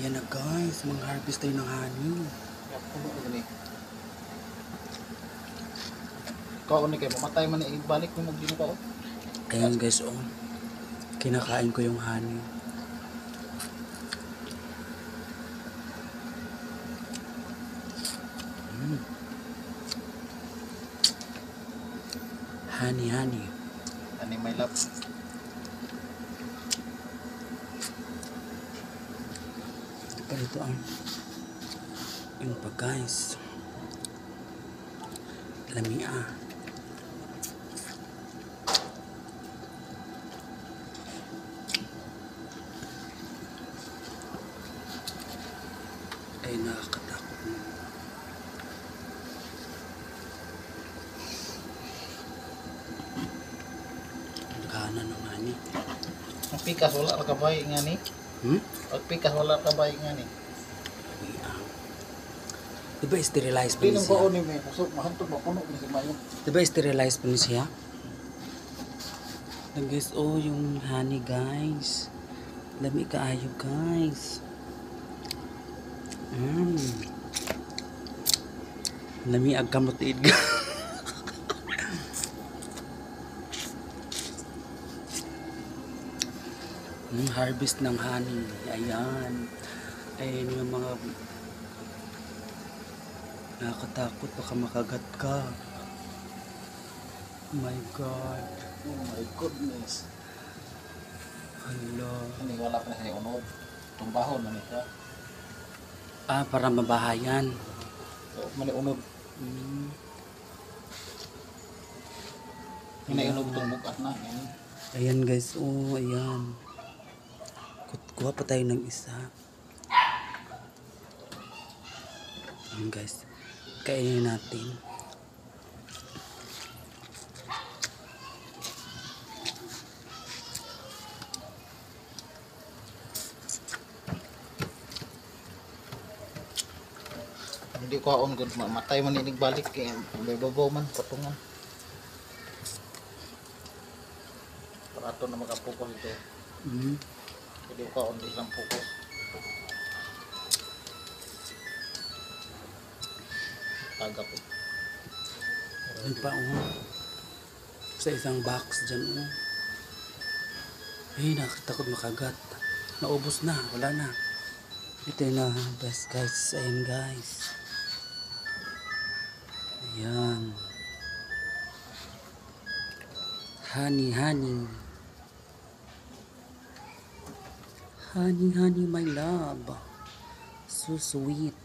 Ayan na guys, mag-harvest tayo ng honey. Kau ni kayo mamatay man ibalik mo magdino ka. Ayan guys, oh. Kinakain ko yung honey. Honey. Ani may lap. Pa ito ang yung pa guys. Lamia. Ay nakakatakot mo. Nagkana ng honey. Ang pikas wala ka bay nga ni. Ang pikas wala ka bay nga ni. Diba sterilize pa ni Pinong siya? ko ni may pusok mahantog mapuno ni si Mayo. Diba sterilize pa ni siya? Lang guys, oh yung honey guys. Lami kaayo guys. Lami agkamot iid. Harvest ng honey. Ayan. Ayan yung mga nakakatakot, baka makagat ka. Oh my God. Oh my goodness. Hala. Ani wala pa na siya unod. Tumbahon man ito. Ah, para mabahayan. So, mali unod. Hinaiunog itong bukas na. Ayan guys, oh, ayan. Kuha pa tayo ng isa. Ayan guys, kainin natin. Hindi ko on good matay man inig balik kay babaw man patungan. Para ato na magapukos ito. Hindi ko on di lang pukos. Tagap eh. Ayan pa, oh. Sa isang box dyan, oh. Ay, nakatakot makagat. Naubos na, wala na. Ito yung na-best guys. Ayan guys. Ayan. Honey. Honey, my love. So sweet.